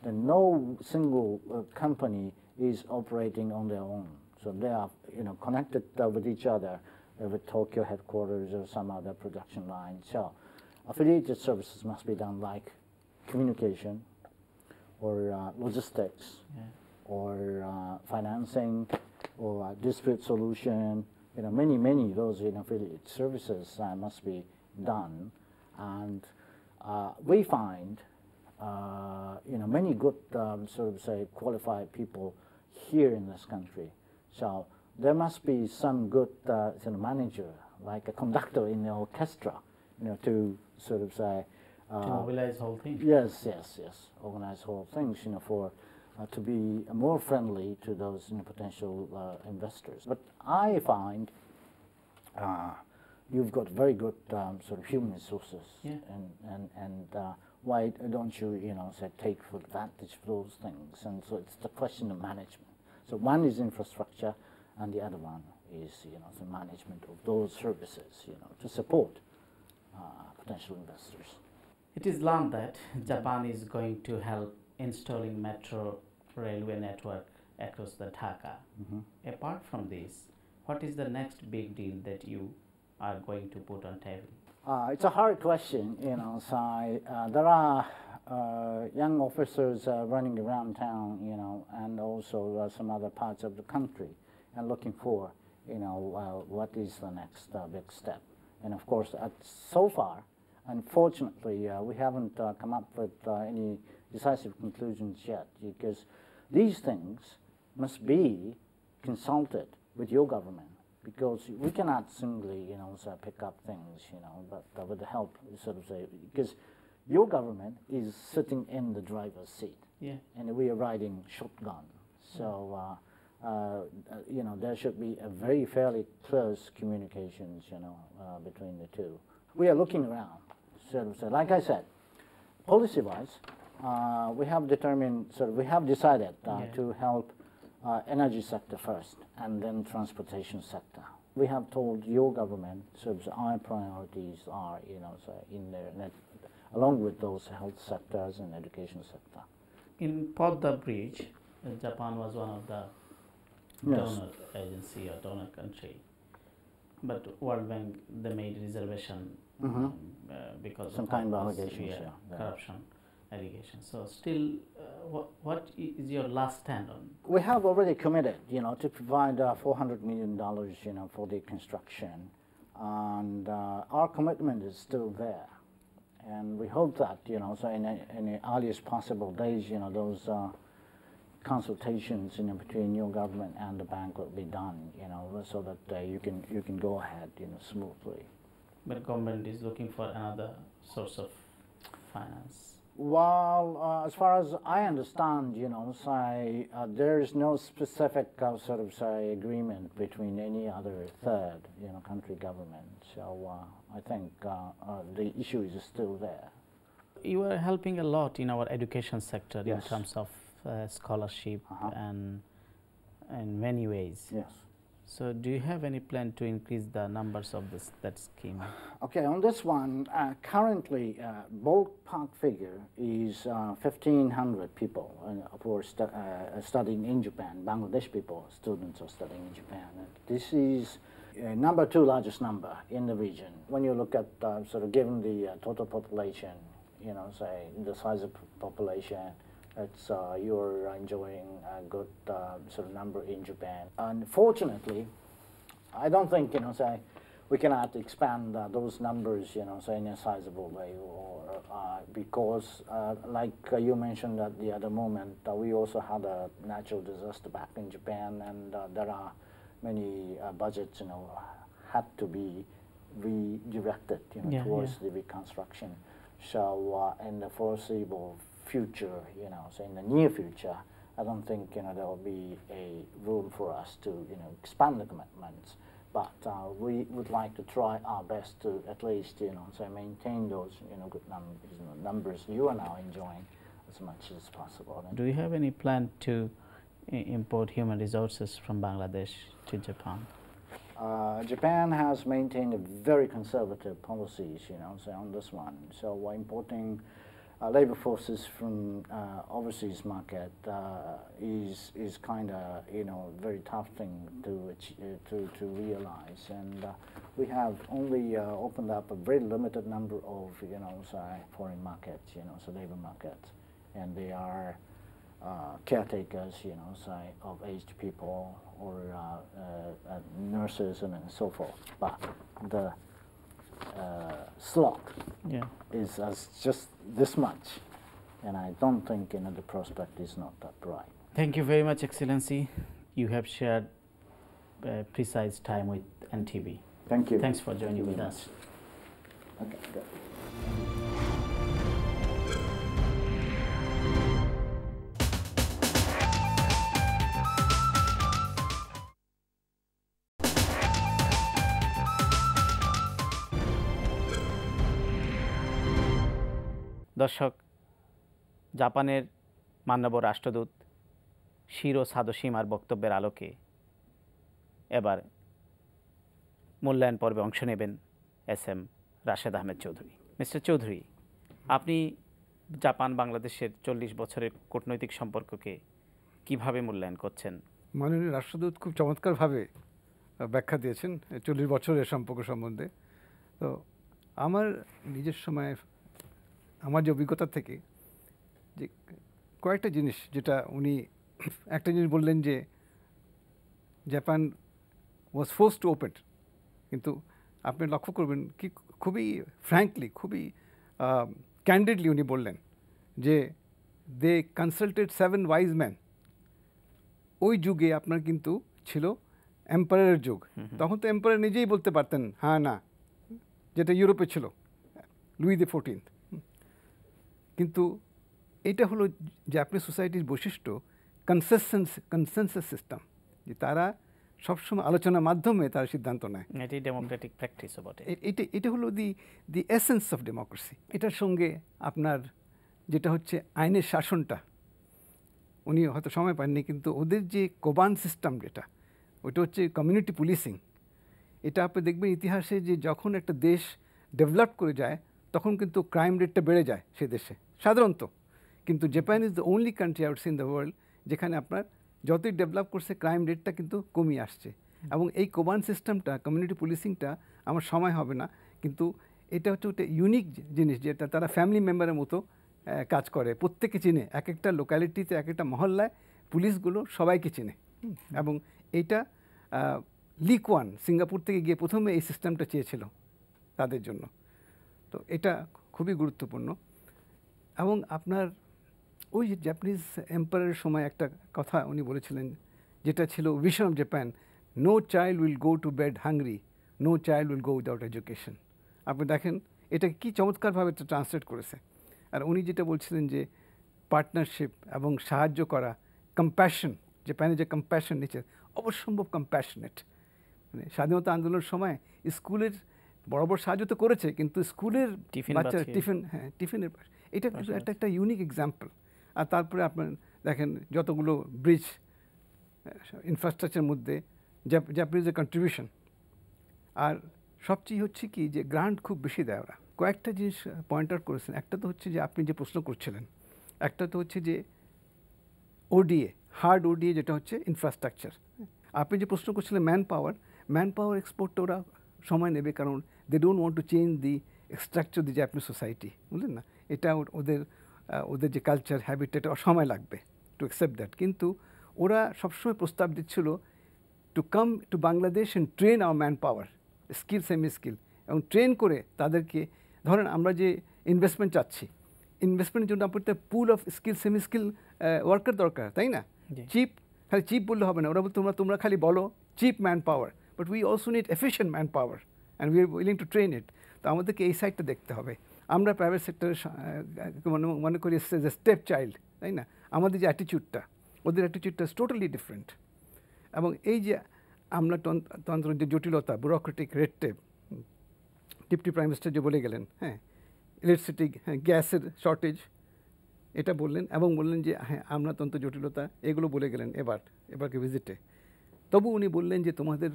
then no single company is operating on their own. So they are, connected with each other, with Tokyo headquarters or some other production line. So affiliated services must be done like communication or logistics, or financing, or dispute solution. Many of those affiliate services must be done, and we find many good qualified people here in this country. So there must be some good manager, like a conductor in the orchestra, to to mobilize whole thing. Yes, organize whole things, for to be more friendly to those potential investors. But I find you've got very good human resources, and why don't you take advantage of those things? And so it's the question of management. So one is infrastructure, and the other one is the management of those services, to support potential investors. It is learned that Japan is going to help installing metro railway network across the Dhaka. Apart from this, what is the next big deal that you are going to put on table? It's a hard question, So there are young officers running around town, and also some other parts of the country, and looking for, what is the next big step. And of course, so far, unfortunately, we haven't come up with any decisive conclusions yet, because these things must be consulted with your government, because we cannot simply, pick up things, but with the help, because your government is sitting in the driver's seat, and we are riding shotgun. So, there should be a very fairly close communications, between the two. We are looking around. Like I said, policy-wise, we have determined, we have decided to help energy sector first, and then transportation sector. We have told your government, our priorities are, in there, along with those health sectors and education sector. In part-2 bridge, Japan was one of the donor agency or donor country, but World Bank, they made reservation because some of kind of allegations, corruption allegations. So still, what is your last stand on? We have already committed, to provide $400 million, for the construction, and our commitment is still there. And we hope that, so in the earliest possible days, those consultations, between your government and the bank will be done, so that you can go ahead, smoothly. But government is looking for another source of finance. Well, as far as I understand, there is no specific agreement between any other third, country government. So I think the issue is still there. You are helping a lot in our education sector in terms of scholarship and in many ways. Yes. So do you have any plan to increase the numbers of that scheme? Okay, on this one, currently ballpark figure is 1,500 people who are studying in Japan. Bangladesh people, students are studying in Japan. And this is number 2 largest number in the region. When you look at given the total population, say the size of population, it's you're enjoying a good number in Japan. Unfortunately, I don't think say we cannot expand those numbers say in a sizable way, or because like you mentioned at the other moment, we also had a natural disaster back in Japan, and there are many budgets had to be redirected towards the reconstruction. So in the foreseeable future, so in the near future, I don't think there will be a room for us to expand the commitments. But we would like to try our best to at least so maintain those good numbers you are now enjoying as much as possible. Do you have any plan to import human resources from Bangladesh to Japan? Japan has maintained a very conservative policies, so on this one. So we're importing labor forces from overseas market is kind of very tough thing to realize, and we have only opened up a very limited number of foreign markets, so labor markets, and they are caretakers, say of aged people or nurses and so forth, but the slot is as just this much, and I don't think the prospect is not that bright. Thank you very much, Excellency. You have shared precise time with NTV. Thank you. Thanks for joining with us. Okay, good. দর্শক, জাপানের মাননীয় রাষ্ট্রদূত শিরো সাদোশিমার বক্তব্যের আলোকে এবার মূল্যায়ন পর্বে অংশ নেবেন এস.এম. রাশেদ আহমেদ চৌধুরী। মিস্টার চৌধুরী, আপনি জাপান বাংলাদেশের 40 বছরের কূটনৈতিক সম্পর্ককে কিভাবে মূল্যায়ন করছেন? মাননীয় রাষ্ট্রদূত খুব চমৎকারভাবে ব্যাখ্যা দিয়েছেন 40 বছরের সম্পর্ক সম্বন্ধে। তো আমার নিজের সময় আমার যে অভিজ্ঞতা থেকে যে কয়েকটা জিনিস, যেটা উনি একটা জিনিস বললেন যে Japan was forced to open, কিন্তু আপনি লক্ষ্য করবেন কি খুবই ফ্র্যাঙ্কলি, খুবই ক্যান্ডিডলি উনি বললেন যে দে কনসাল্টেড 7 ওয়াইজ ম্যান। ওই যুগে আপনার কিন্তু ছিল এম্পায়ারের যুগ, তখন তো এম্পায়ার নিজেই বলতে পারতেন হ্যাঁ না, যেটা ইউরোপে ছিল লুই দি 14। কিন্তু এটা হলো জাপানিজ সোসাইটির বৈশিষ্ট্য, কনসেনসাস সিস্টেম, যে তারা সবসময় আলোচনার মাধ্যমে তারা সিদ্ধান্ত নেয়। এটি ডেমোক্রেটিক প্র্যাকটিসও বটে। এটা হলো দি এসেন্স অফ ডেমোক্রেসি। এটার সঙ্গে আপনার যেটা হচ্ছে আইনের শাসনটা, উনি হয়তো সময় পাননি, কিন্তু ওদের যে কোবান সিস্টেম যেটা, ওইটা হচ্ছে কমিউনিটি পুলিশিং। এটা আপনি দেখবেন ইতিহাসে যে যখন একটা দেশ ডেভেলপ করে যায় তখন কিন্তু ক্রাইম রেটটা বেড়ে যায় সে দেশে সাধারণত, কিন্তু Japan is the only country outside in the world যেখানে আপনার যতই ডেভেলপ করছে ক্রাইম রেটটা কিন্তু কমিয়ে আসছে। এবং এই কোবান সিস্টেমটা, কমিউনিটি পুলিশিংটা আমার সময় হবে না, কিন্তু এটা হচ্ছে একটা ইউনিক জিনিস, যেটা তারা ফ্যামিলি মেম্বারের মতো কাজ করে, প্রত্যেকে চিনে, এক একটা লোকালিটিতে, এক একটা মহল্লায় পুলিশগুলো সবাইকে চিনে। এবং এইটা লি কুয়ান সিঙ্গাপুর থেকে গিয়ে প্রথমে এই সিস্টেমটা চেয়েছিল তাদের জন্য। তো এটা খুবই গুরুত্বপূর্ণ। এবং আপনার ওই জাপানিজ এম্পায়ারের সময় একটা কথা উনি বলেছিলেন, যেটা ছিল vision of Japan, no child will go to bed hungry, no child will go without education. আপনি দেখেন এটা কি চমৎকারভাবে ট্রান্সলেট করেছে। আর উনি যেটা বলছিলেন যে পার্টনারশিপ এবং সাহায্য করা, কম্প্যাশন, জাপানে যে কম্প্যাশন নিচ্ছে, অবশ্যম্ভব কম্প্যাশনেট। মানে স্বাধীনতা আন্দোলনের সময় স্কুলের বড় বড় সাহায্য তো করেছে, কিন্তু স্কুলের বাচ্চারা টিফিনের এটা একটা ইউনিক এক্সাম্পল। আর তারপরে আপনার দেখেন যতগুলো ব্রিজ ইনফ্রাস্ট্রাকচারের মধ্যে জাপানিজের কন্ট্রিবিউশন। আর সবচেয়ে হচ্ছে কি যে গ্রান্ট খুব বেশি দেয় ওরা। কয়েকটা জিনিস পয়েন্ট আউট করেছেন। একটা তো হচ্ছে যে আপনি যে প্রশ্ন করছিলেন, একটা তো হচ্ছে যে ওডিএ, হার্ড ওডিএ, যেটা হচ্ছে ইনফ্রাস্ট্রাকচার। আপনি যে প্রশ্ন করছিলেন ম্যান পাওয়ার এক্সপোর্টটা ওরা সময় নেবে, কারণ they don't want to change the structure the Japanese society, বুঝলেন না? এটা ওদের যে কালচার হ্যাবিট, এটা সময় লাগবে টু অ্যাকসেপ্ট দ্যাট। কিন্তু ওরা সবসময় প্রস্তাব দিচ্ছিল to come to Bangladesh and train our man power, skill semi skill, এবং ট্রেন করে তাদেরকে, ধরেন আমরা যে ইনভেস্টমেন্ট চাচ্ছি, ইনভেস্টমেন্টের জন্য আপনার pool of skill semi skill worker দরকার, তাই না? খালি চিপ বললে হবে না, ওরা বলতে তোমরা খালি বলো cheap man power, but we also need efficient man power and we are willing to train it. তো আমাদেরকে এই সাইডটা দেখতে হবে। আমরা প্রাইভেট সেক্টরের মনে করি যে স্টেপ চাইল্ড, তাই না? আমাদের যে অ্যাটিচিউডটা, ওদের অ্যাটিচিউডটা টোটালি ডিফারেন্ট। এবং এই যে আমলাতন্ত্র যে জটিলতা, bureaucratic red tape, deputy prime minister যে বলে গেলেন, হ্যাঁ, ইলেকট্রিসিটি, হ্যাঁ, গ্যাসের শর্টেজ, এটা বললেন, এবং বললেন যে হ্যাঁ আমলাতন্ত্র জটিলতা, এগুলো বলে গেলেন এবারকে ভিজিটে। তবু উনি বললেন যে তোমাদের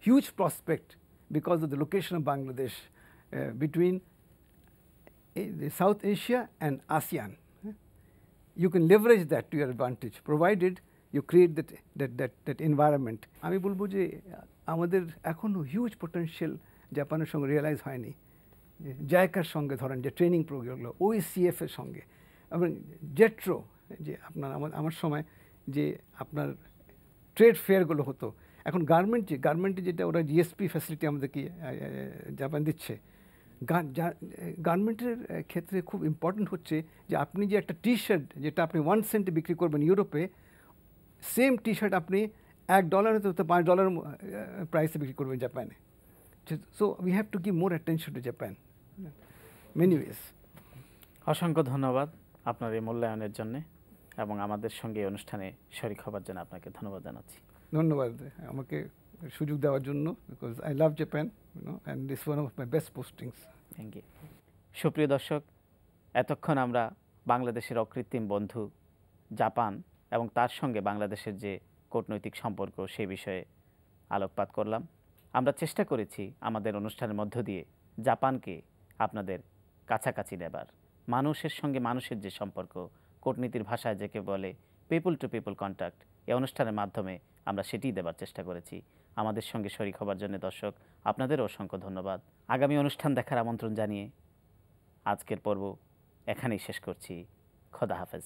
huge prospect because of the location of Bangladesh between South Asia and ASEAN. You can leverage that to your advantage, provided you create that environment. আমি বলবো যে আমাদের এখনো হিউজ পোটেনশিয়াল জাপানের সঙ্গে রিয়েলাইজ হয়নি। জায়কার সঙ্গে ধরেন যে ট্রেনিং প্রোগ্রামগুলো, OECF এর সঙ্গে এবং জেট্রো, যে আপনার আমার সময় যে আপনার ট্রেড ফেয়ারগুলো হতো, এখন গার্মেন্টে যেটা ওরা জিএসপি ফ্যাসিলিটি আমাদেরকে জাপান দিচ্ছে, গার্মেন্টের ক্ষেত্রে খুব ইম্পর্টেন্ট হচ্ছে যে আপনি যে একটা টি শার্ট যেটা আপনি 1 সেন্টে বিক্রি করবেন ইউরোপে, সেম টি শার্ট আপনি $1 হতে $5 প্রাইসে বিক্রি করবেন জাপানে। So we have to give more attention to Japan many ways. অসংখ্য ধন্যবাদ আপনার এই মূল্যায়নের জন্য এবং আমাদের সঙ্গে এই অনুষ্ঠানে শরিক হবার জন্য আপনাকে ধন্যবাদ জানাচ্ছি। ধন্যবাদ আমাকে সুযোগ দেওয়ার জন্য, because I love Japan and this one of my best postings. Thank you. সুপ্রিয় দর্শক, এতক্ষণ আমরা বাংলাদেশের অকৃত্রিম বন্ধু জাপান এবং তার সঙ্গে বাংলাদেশের যে কূটনৈতিক সম্পর্ক সেই বিষয়ে আলোকপাত করলাম। আমরা চেষ্টা করেছি আমাদের অনুষ্ঠানের মধ্য দিয়ে জাপানকে আপনাদের কাছাকাছি নেবার, মানুষের সঙ্গে মানুষের যে সম্পর্ক, কূটনীতির ভাষায় যাকে বলে পিপল টু পিপল কন্ট্যাক্ট, এই অনুষ্ঠানের মাধ্যমে আমরা সেটিই দেবার চেষ্টা করেছি। আমাদের সঙ্গে শরিক হবার জন্য দর্শক আপনাদেরও অসংখ্য ধন্যবাদ। আগামী অনুষ্ঠান দেখার আমন্ত্রণ জানিয়ে আজকের পর্ব এখানেই শেষ করছি। খোদা হাফেজ।